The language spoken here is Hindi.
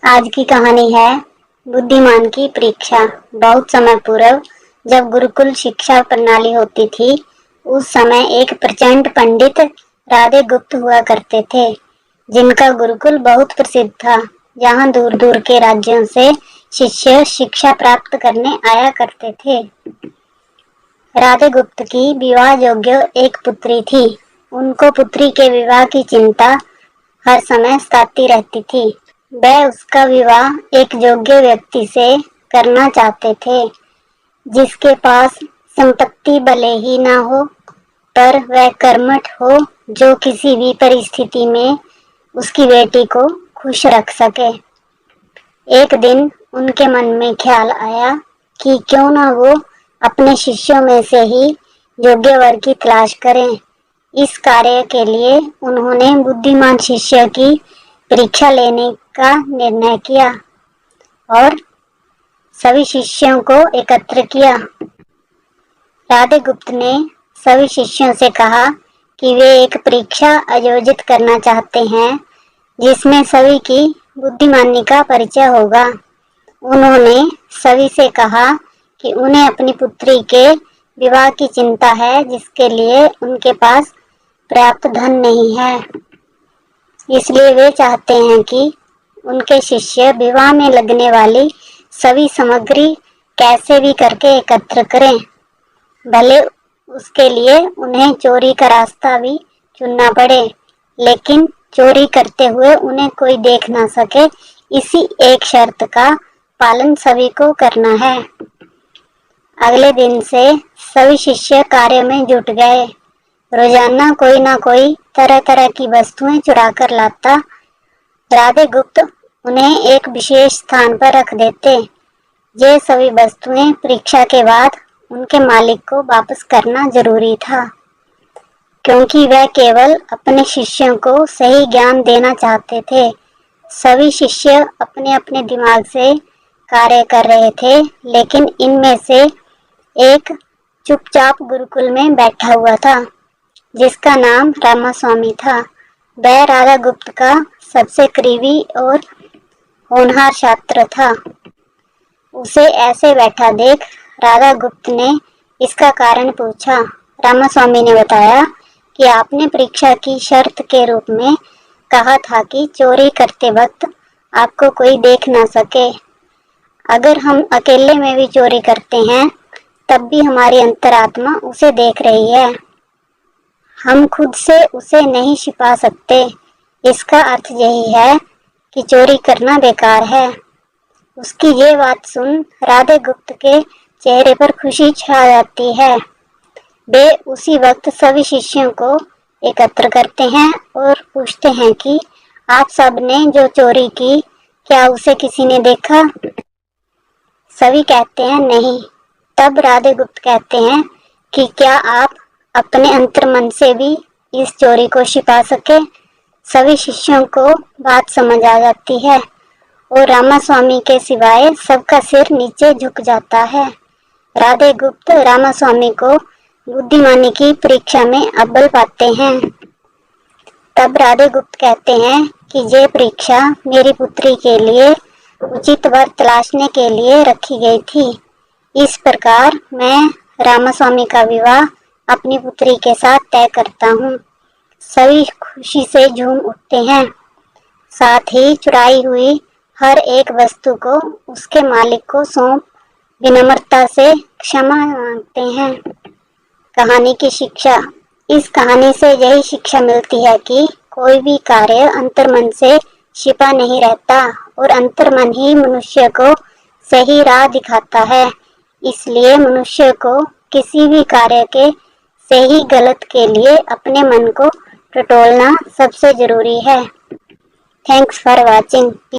आज की कहानी है बुद्धिमान की परीक्षा। बहुत समय पूर्व जब गुरुकुल शिक्षा प्रणाली होती थी, उस समय एक प्रचंड पंडित राधे गुप्त हुआ करते थे, जिनका गुरुकुल बहुत प्रसिद्ध था। जहाँ दूर दूर के राज्यों से शिष्य शिक्षा प्राप्त करने आया करते थे। राधे गुप्त की विवाह योग्य एक पुत्री थी। उनको पुत्री के विवाह की चिंता हर समय सताती रहती थी। वह उसका विवाह एक योग्य व्यक्ति से करना चाहते थे, जिसके पास संपत्ति भले ही ना हो, पर वह कर्मठ हो, जो किसी भी परिस्थिति में उसकी बेटी को खुश रख सके। एक दिन उनके मन में ख्याल आया कि क्यों ना वो अपने शिष्यों में से ही योग्य वर की तलाश करें। इस कार्य के लिए उन्होंने बुद्धिमान शिष्य की परीक्षा लेने का निर्णय किया और सभी शिष्यों को एकत्र किया। राधे गुप्त ने सभी शिष्यों से कहा कि वे एक परीक्षा आयोजित करना चाहते हैं, जिसमें सभी की बुद्धिमानी का परिचय होगा। उन्होंने सभी से कहा कि उन्हें अपनी पुत्री के विवाह की चिंता है, जिसके लिए उनके पास पर्याप्त धन नहीं है। इसलिए वे चाहते हैं कि उनके शिष्य विवाह में लगने वाली सभी सामग्री कैसे भी करके एकत्र करें, भले उसके लिए उन्हें चोरी का रास्ता भी चुनना पड़े, लेकिन चोरी करते हुए उन्हें कोई देख ना सके। इसी एक शर्त का पालन सभी को करना है। अगले दिन से सभी शिष्य कार्य में जुट गए। रोजाना कोई ना कोई तरह तरह की वस्तुएं चुरा कर लाता। राधे गुप्त उन्हें एक विशेष स्थान पर रख देते। ये सभी वस्तुएं परीक्षा के बाद उनके मालिक को वापस करना जरूरी था, क्योंकि वह केवल अपने शिष्यों को सही ज्ञान देना चाहते थे। सभी शिष्य अपने अपने दिमाग से कार्य कर रहे थे, लेकिन इनमें से एक चुपचाप गुरुकुल में बैठा हुआ था, जिसका नाम रामास्वामी था। वह राधा गुप्त का सबसे करीबी और होनहार छात्र था। उसे ऐसे बैठा देख राधा गुप्त ने इसका कारण पूछा। रामास्वामी ने बताया कि आपने परीक्षा की शर्त के रूप में कहा था कि चोरी करते वक्त आपको कोई देख ना सके। अगर हम अकेले में भी चोरी करते हैं, तब भी हमारी अंतरात्मा उसे देख रही है। हम खुद से उसे नहीं छिपा सकते। इसका अर्थ यही है कि चोरी करना बेकार है। उसकी ये बात सुन राधे गुप्त के चेहरे पर खुशी छा जाती है। वे उसी वक्त सभी शिष्यों को एकत्र करते हैं और पूछते हैं कि आप सब ने जो चोरी की, क्या उसे किसी ने देखा? सभी कहते हैं नहीं। तब राधे गुप्त कहते हैं कि क्या आप अपने अंतर्मन से भी इस चोरी को छिपा सके? सभी शिष्यों को बात समझ आ जाती है और रामास्वामी के सिवाय सबका सिर नीचे झुक जाता है। राधे गुप्त रामास्वामी को बुद्धिमानी की परीक्षा में अव्वल पाते हैं। तब राधे गुप्त कहते हैं कि ये परीक्षा मेरी पुत्री के लिए उचित वर तलाशने के लिए रखी गई थी। इस प्रकार मैं रामास्वामी का विवाह अपनी पुत्री के साथ तय करता हूँ। सभी खुशी से झूम उठते हैं। साथ ही चुराई हुई हर एक वस्तु को उसके मालिक को सौंप विनम्रता से क्षमा मांगते हैं। कहानी की शिक्षा। इस कहानी से यही शिक्षा मिलती है कि कोई भी कार्य अंतर्मन से छिपा नहीं रहता और अंतर्मन ही मनुष्य को सही राह दिखाता है। इसलिए मनुष्य को किसी भी कार्य के सही गलत के लिए अपने मन को टटोलना सबसे जरूरी है। Thanks for watching.